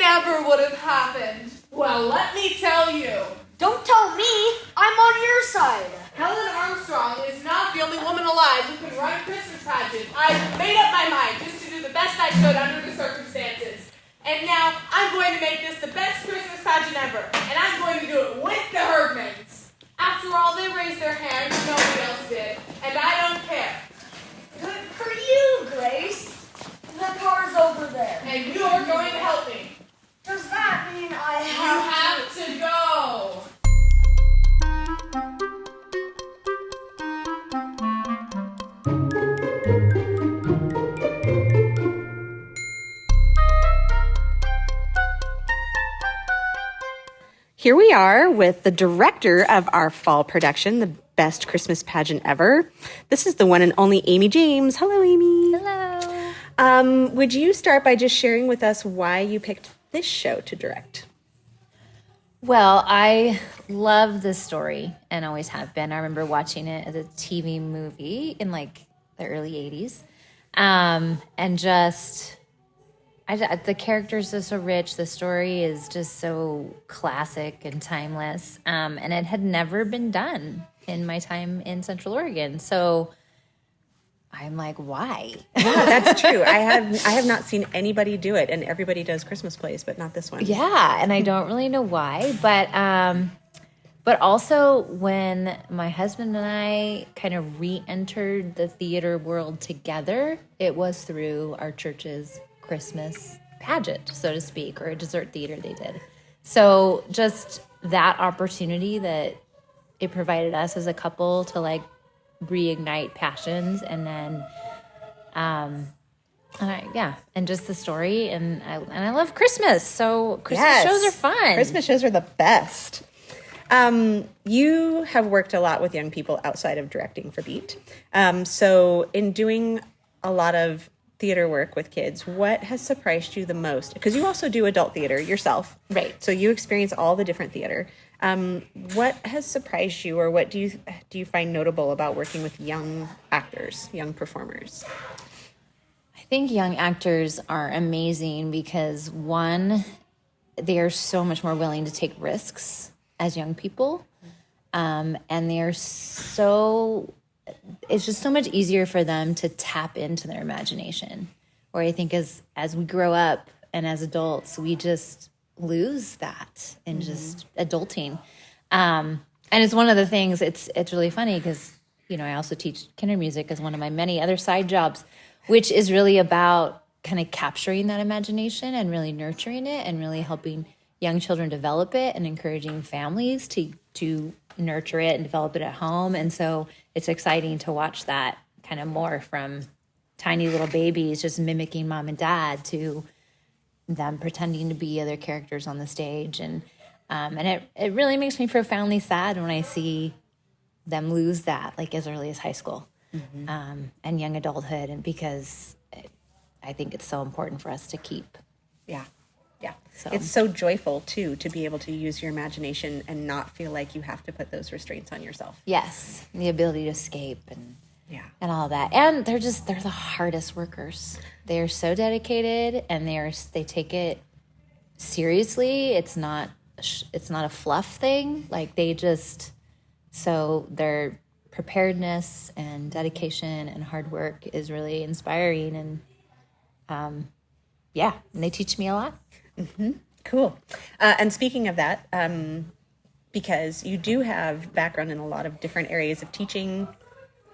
never would have happened. Well, let me tell you. Don't tell me. I'm on your side. Helen Armstrong is not the only woman alive who can run a Christmas pageant. I made up my mind just to do the best I could under the circumstances. And now I'm going to make this the best Christmas pageant ever. And I'm going to do it with the Herdmans. After all, they raised their hand and nobody else did. And I don't care. Good for you, Grace. The car's over there. And you're going to help me. Does that mean I You have to go. Here we are with the director of our fall production, the best Christmas pageant ever. This is the one and only Amy James. Hello, Amy. Hello. Would you start by just sharing with us why you picked this show to direct? Well, I love this story and always have been. I remember watching it as a TV movie in like the early 80s. And just... the characters are so rich. The story is just so classic and timeless. And it had never been done in my time in Central Oregon. So I'm like, why? Yeah, that's true. I have not seen anybody do it, and everybody does Christmas plays, but not this one. Yeah, and I don't really know why. But also when my husband and I kind of re-entered the theater world together, it was through our church's Christmas pageant, so to speak, or a dessert theater they did. So just that opportunity that it provided us as a couple to like reignite passions, and then and just the story, and I love Christmas, so Christmas shows are fun. Christmas shows are the best. You have worked a lot with young people outside of directing for Beat. So in doing a lot of theater work with kids, what has surprised you the most? Because you also do adult theater yourself. Right. So you experience all the different theater. What has surprised you, or what do you find notable about working with young actors, young performers? I think young actors are amazing because, one, they are so much more willing to take risks as young people. And they are it's just so much easier for them to tap into their imagination. Where I think as we grow up and as adults, we just lose that in just adulting. And it's one of the things, it's really funny because, I also teach kinder music as one of my many other side jobs, which is really about kind of capturing that imagination and really nurturing it and really helping young children develop it and encouraging families to nurture it and develop it at home. And so it's exciting to watch that kind of more from tiny little babies just mimicking mom and dad to them pretending to be other characters on the stage. And it really makes me profoundly sad when I see them lose that, like as early as high school and young adulthood. And because I think it's so important for us to keep. Yeah. Yeah. So. It's so joyful, too, to be able to use your imagination and not feel like you have to put those restraints on yourself. Yes. The ability to escape and all that. And they're the hardest workers. They're so dedicated, and they take it seriously. It's not a fluff thing. Like so their preparedness and dedication and hard work is really inspiring. And and they teach me a lot. Mm-hmm. Cool. And speaking of that, because you do have background in a lot of different areas of teaching,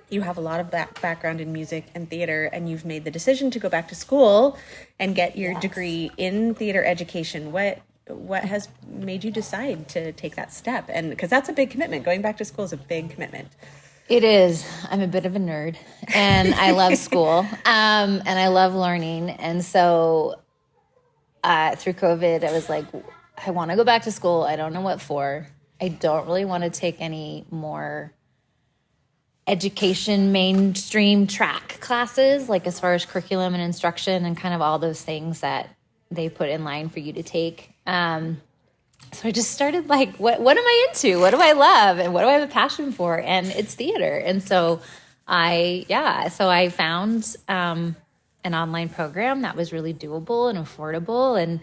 you have a lot of background in music and theater, and you've made the decision to go back to school and get your degree in theater education. What has made you decide to take that step? And because that's a big commitment. Going back to school is a big commitment. It is. I'm a bit of a nerd, and I love school, and I love learning. And so through COVID, I was like, I want to go back to school. I don't know what for. I don't really want to take any more education mainstream track classes, like as far as curriculum and instruction and kind of all those things that they put in line for you to take. So I just started like, what am I into? What do I love? And what do I have a passion for? And it's theater. And so I found an online program that was really doable and affordable. And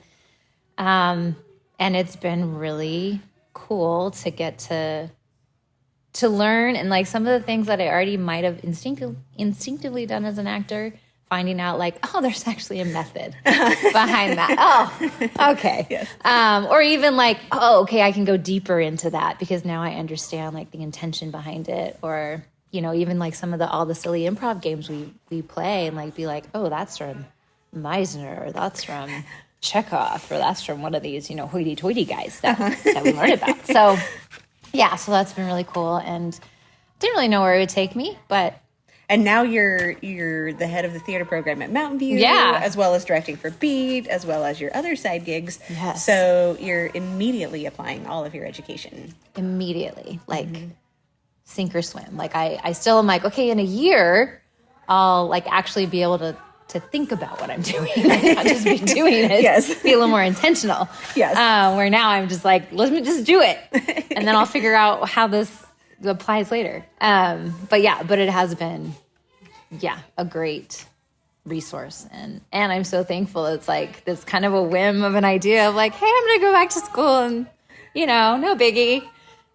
And it's been really cool to get to learn, and like some of the things that I already might have instinctively done as an actor, finding out like, oh, there's actually a method behind that. Oh, okay. Yes. Or even like, oh, okay, I can go deeper into that because now I understand like the intention behind it. Or, you know, even like some of all the silly improv games we play, and like be like, oh, that's from Meisner, or that's from Chekhov, or that's from one of these, you know, hoity-toity guys that we learned about. So yeah, so that's been really cool, and didn't really know where it would take me, but. And now you're the head of the theater program at Mountain View, Yeah. as well as directing for Beat, as well as your other side gigs. Yes. So you're immediately applying all of your education. Immediately, like sink or swim. Like I still am like, okay, in a year, I'll like actually be able to think about what I'm doing, and not just be doing it. Yes. Be a little more intentional. Yes. Where now I'm just like, let me just do it, and then I'll figure out how this applies later. But it has been, a great resource, and I'm so thankful. It's like this kind of a whim of an idea of like, hey, I'm gonna go back to school and, you know, no biggie,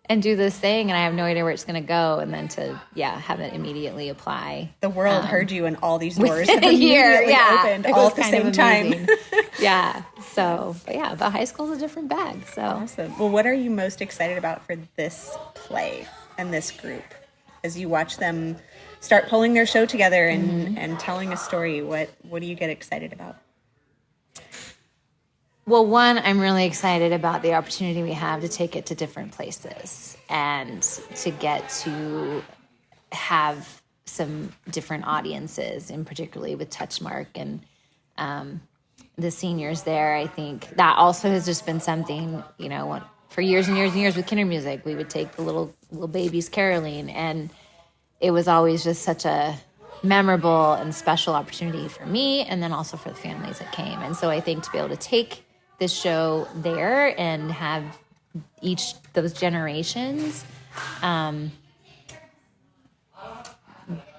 and do this thing, and I have no idea where it's going to go, and then to have it immediately apply. The world heard you, and all these doors have a year, immediately opened it all was at the kind of same time. amazing. So, but high school's a different bag. So Awesome. Well, what are you most excited about for this play and this group? As you watch them start pulling their show together and telling a story, what do you get excited about? Well, one, I'm really excited about the opportunity we have to take it to different places and to get to have some different audiences, and particularly with Touchmark and the seniors there. I think that also has just been something, you know, for years and years and years with kinder music, we would take the little babies caroling, and it was always just such a memorable and special opportunity for me, and then also for the families that came. And so I think to be able to take this show there and have those generations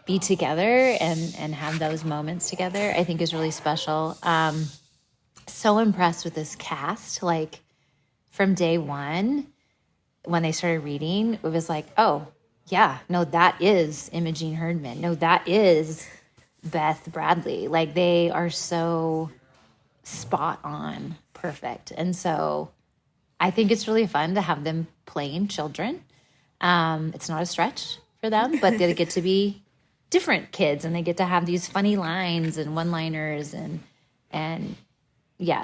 be together and have those moments together, I think is really special. So impressed with this cast. Like from day one, when they started reading, it was like, oh yeah, no, that is Imogene Herdman. No, that is Beth Bradley. Like they are so spot on perfect. And so I think it's really fun to have them playing children. It's not a stretch for them, but they get to be different kids, and they get to have these funny lines and one-liners, and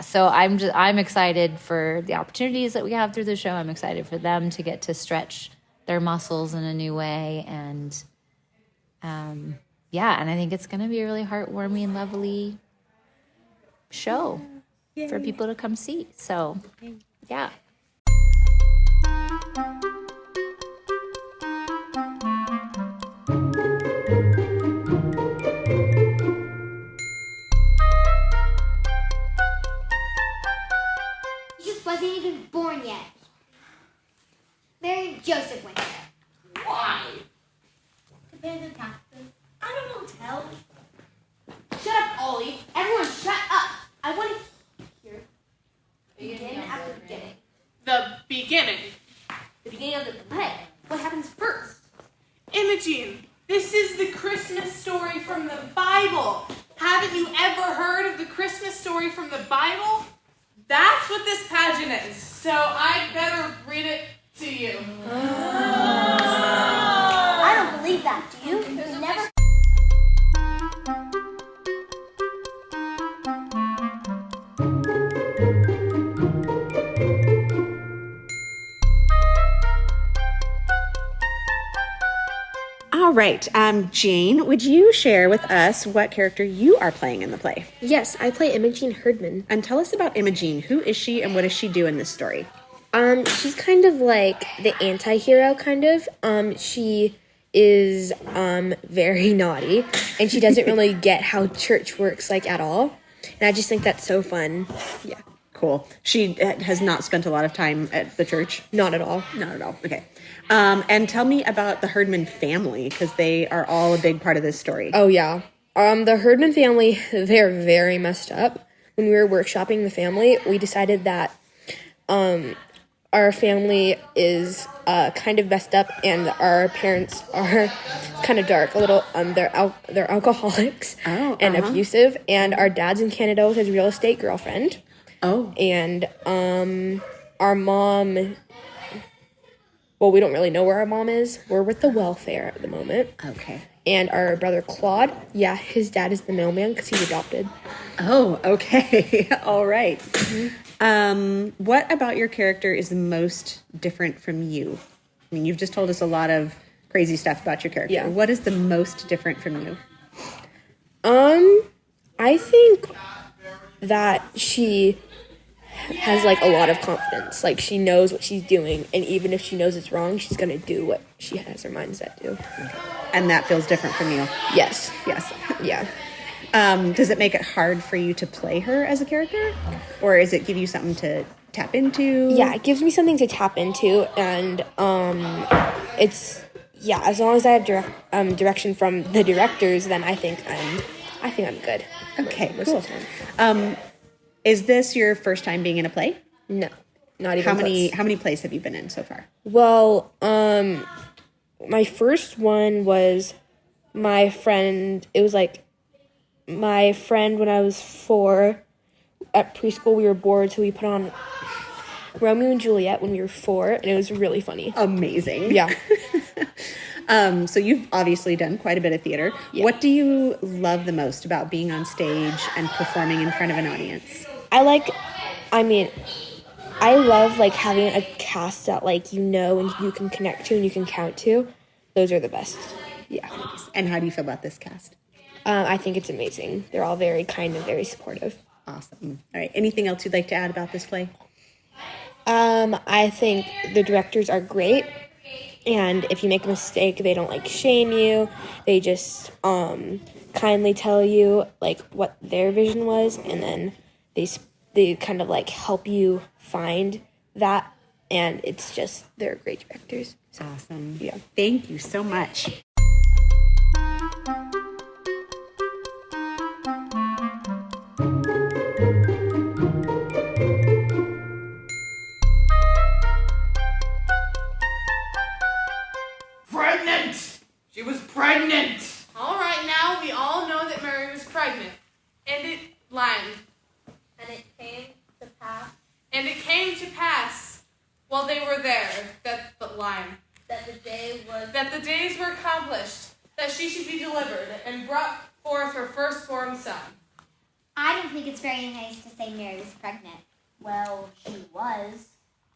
so I'm excited for the opportunities that we have through the show. I'm excited for them to get to stretch their muscles in a new way, and and I think it's going to be a really heartwarming, lovely show for people to come see. So, yeah. Jesus wasn't even born yet. Mary and Joseph went there. Why? To pay the taxes. I don't know, tell. Shut up, Ollie. Everyone shut up. I want to hear Begin after the beginning. the beginning. The beginning of the play. What happens first? Imogene, this is the Christmas story from the Bible. Haven't you ever heard of the Christmas story from the Bible? That's what this pageant is. So I better read it to you. I don't believe that, do you? There's never... All right. Jane, would you share with us what character you are playing in the play? Yes, I play Imogene Herdman. And tell us about Imogene. Who is she, and what does she do in this story? She's kind of like the anti-hero, kind of. She is very naughty, and she doesn't really get how church works, like, at all. And I just think that's so fun. Yeah. Cool. She has not spent a lot of time at the church? Not at all. Not at all. Okay. And tell me about the Herdman family, because they are all a big part of this story. Oh, yeah. The Herdman family, they're very messed up. when we were workshopping the family, we decided that our family is kind of messed up, and our parents are kind of dark, a little. They're alcoholics and abusive, and our dad's in Canada with his real estate girlfriend. Oh, and our mom. Well, we don't really know where our mom is. We're with the welfare at the moment. Okay. And our brother Claude, his dad is the mailman because he's adopted. Oh, okay. All right. What about your character is the most different from you? I mean, you've just told us a lot of crazy stuff about your character. Yeah. What is the most different from you? I think that she has like a lot of confidence. Like, she knows what she's doing, and even if she knows it's wrong, she's gonna do what she has her mind set to. And that feels different from you. Yes. Yeah. Does it make it hard for you to play her as a character, or does it give you something to tap into? Yeah, it gives me something to tap into, and it's as long as I have direction from the directors, then I think I'm good. Okay, cool. Is this your first time being in a play? No, not even close. How many plays have you been in so far? Well, my first one was my friend. It was like my friend when I was 4 at preschool. We were bored, so we put on Romeo and Juliet when we were 4, and it was really funny. Amazing. Yeah. So you've obviously done quite a bit of theater. Yeah. What do you love the most about being on stage and performing in front of an audience? I love like having a cast that like and you can connect to and you can count to. Those are the best. Yeah. And how do you feel about this cast? I think it's amazing. They're all very kind and very supportive. Awesome. All right. Anything else you'd like to add about this play? I think the directors are great, and if you make a mistake, they don't like shame you. They just kindly tell you like what their vision was, and then they kind of like help you find that, and it's just they're great directors. So, awesome. Yeah. Thank you so much. Pregnant! She was pregnant! All right, now we all know that Mary was pregnant. And it limed. And it came to pass. And it came to pass while they were there, that the days were accomplished, that she should be delivered, and brought forth her firstborn son. I don't think it's very nice to say Mary was pregnant. Well, she was.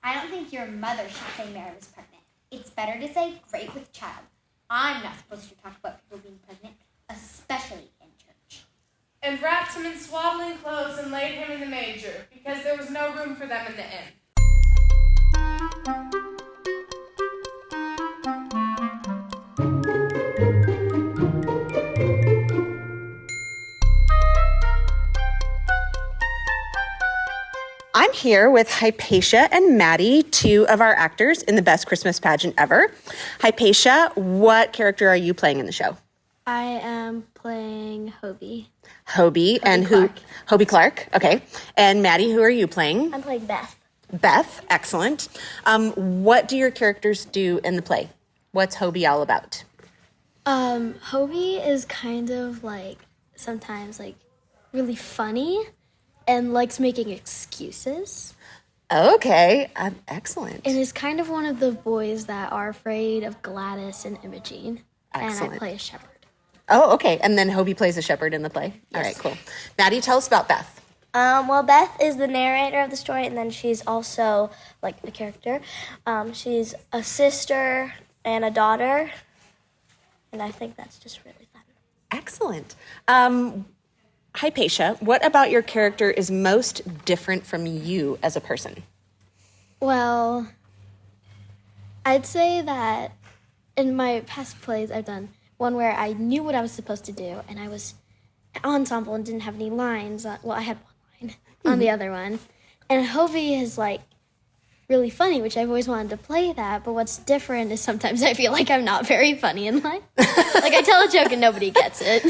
I don't think your mother should say Mary was pregnant. It's better to say great with child. I'm not supposed to talk about people being pregnant, especially in church. And wrapped him in swaddling clothes and laid him in the manger, because there was no room for them in the inn. I'm here with Hypatia and Maddie, 2 of our actors in the best Christmas pageant ever. Hypatia, what character are you playing in the show? I am playing Hobie. Hobie, and who? Clark. Hobie Clark, okay. And Maddie, who are you playing? I'm playing Beth. Beth, excellent. What do your characters do in the play? What's Hobie all about? Hobie is kind of like sometimes like really funny and likes making excuses. Okay, excellent. And is kind of one of the boys that are afraid of Gladys and Imogene. Excellent. And I play a shepherd. Oh, okay. And then Hobie plays a shepherd in the play. Yes. All right, cool. Maddie, tell us about Beth. Well, Beth is the narrator of the story, and then she's also, like, the character. She's a sister and a daughter, and I think that's just really fun. Excellent. Hypatia, what about your character is most different from you as a person? Well, I'd say that in my past plays I've done one where I knew what I was supposed to do, and I was ensemble and didn't have any lines. Well, I had one line on the other one. And Hobie is, like, really funny, which I've always wanted to play that, but what's different is sometimes I feel like I'm not very funny in life. Like, I tell a joke and nobody gets it.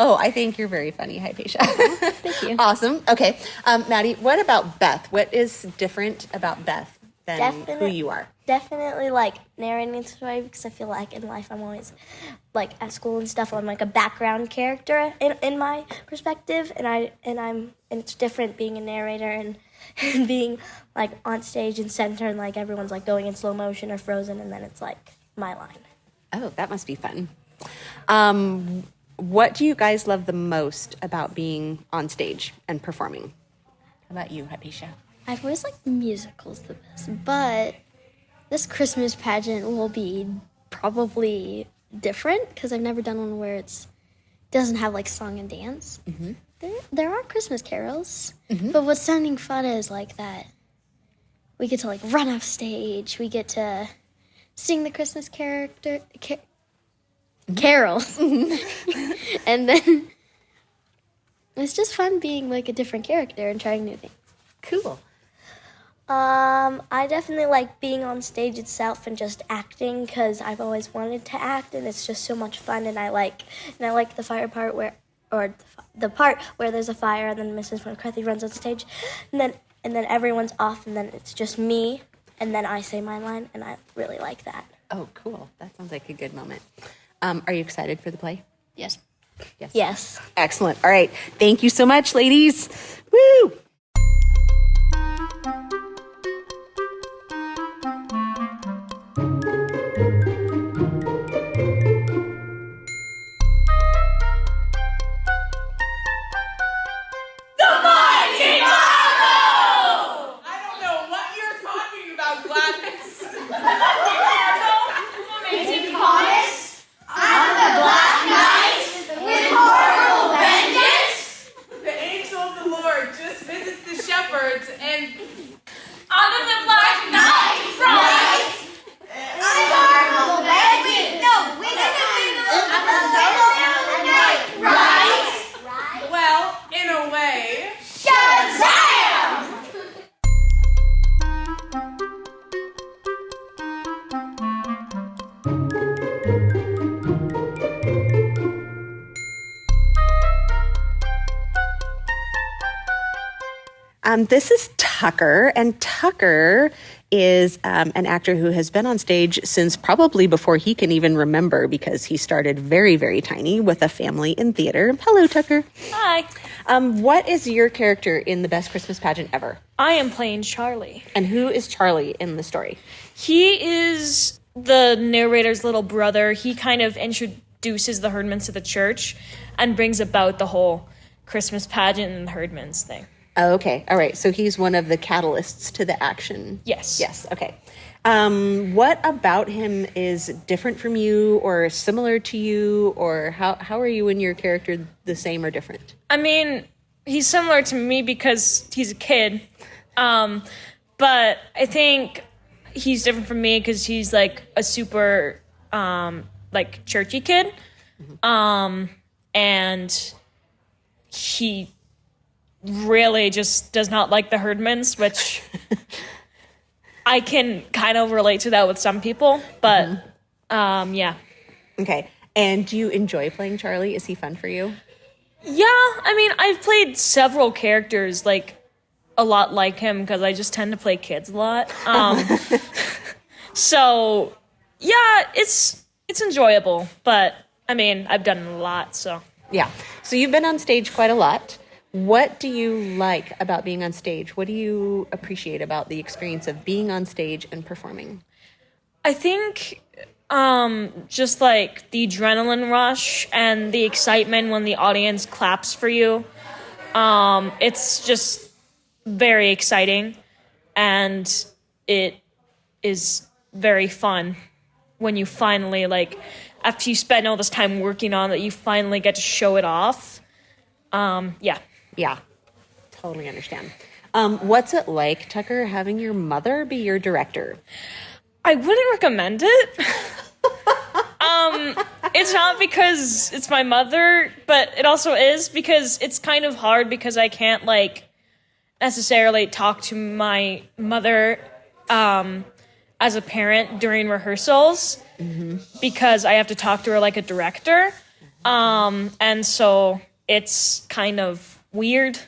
Oh, I think you're very funny, Hypatia. Thank you. Awesome. Okay. Maddie, what about Beth? What is different about Beth than who you are? Definitely like narrating the story, because I feel like in life I'm always like at school and stuff I'm like a background character in my perspective, and it's different being a narrator and being like on stage and center, and like everyone's like going in slow motion or frozen, and then it's like my line. Oh, that must be fun. What do you guys love the most about being on stage and performing? How about you, Hypatia? I've always liked musicals the best, but this Christmas pageant will be probably different because I've never done one where it doesn't have like song and dance. Mm-hmm. There are Christmas carols, but what's sounding fun is like that we get to like run off stage, we get to sing the Christmas carols, and then it's just fun being like a different character and trying new things. Cool. I definitely like being on stage itself and just acting, because I've always wanted to act, and it's just so much fun. And I like the fire part the part where there's a fire and then Mrs. McCarthy runs on stage, and then everyone's off, and then it's just me, and then I say my line, and I really like that. Oh, cool. That sounds like a good moment. Are you excited for the play? Yes. Yes. Excellent. All right. Thank you so much, ladies. Woo! This is Tucker, and Tucker is an actor who has been on stage since probably before he can even remember, because he started very, very tiny with a family in theater. Hello, Tucker. Hi. What is your character in the best Christmas pageant ever? I am playing Charlie. And who is Charlie in the story? He is the narrator's little brother. He kind of introduces the Herdmans to the church and brings about the whole Christmas pageant and the Herdmans thing. Oh, okay. All right. So he's one of the catalysts to the action. Yes. Yes. Okay. What about him is different from you or similar to you, or how are you and your character the same or different? I mean, he's similar to me because he's a kid. But I think he's different from me because he's like a super like churchy kid. And he really just does not like the Herdmans, which I can kind of relate to that with some people, but yeah. Okay. And do you enjoy playing Charlie? Is he fun for you? Yeah, I mean, I've played several characters like a lot like him because I just tend to play kids a lot. So yeah, it's enjoyable, but I mean, I've done it a lot, so. Yeah. So you've been on stage quite a lot. What do you like about being on stage? What do you appreciate about the experience of being on stage and performing? I think just like the adrenaline rush and the excitement when the audience claps for you. It's just very exciting, and it is very fun when you finally, like, after you spend all this time working on it, you finally get to show it off. Yeah. Yeah, totally understand. What's it like, Tucker, having your mother be your director? I wouldn't recommend it. It's not because it's my mother, but it also is because it's kind of hard because I can't, like, necessarily talk to my mother as a parent during rehearsals because I have to talk to her like a director. And so it's kind of weird.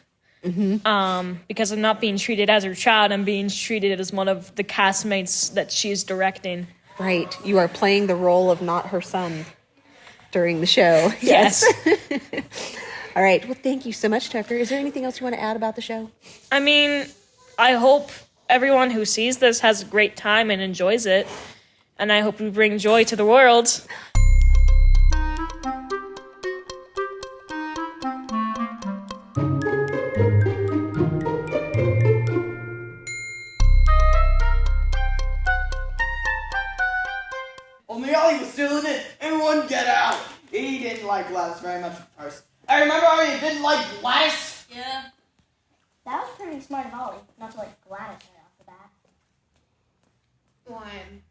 Because I'm not being treated as her child, I'm being treated as one of the castmates that she's directing. Right. You are playing the role of not her son during the show. Yes. All right. Well, thank you so much, Tucker. Is there anything else you want to add about the show? I mean, I hope everyone who sees this has a great time and enjoys it. And I hope we bring joy to the world. Well, Miali was still in it. Everyone get out. He didn't like Gladys very much at first. I remember how he didn't like Gladys. Yeah. That was pretty smart of Ollie, not to like Gladys right off the bat. Lion.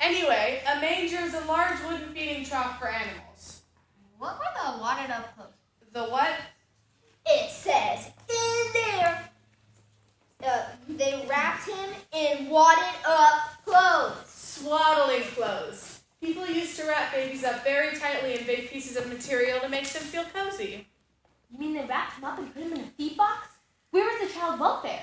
Anyway, a manger is a large wooden feeding trough for animals. What were the wadded up clothes? The what? It says in there. They wrapped him in wadded up clothes. Swaddling clothes. People used to wrap babies up very tightly in big pieces of material to make them feel cozy. You mean they wrapped him up and put him in a feed box? Where was the child welfare?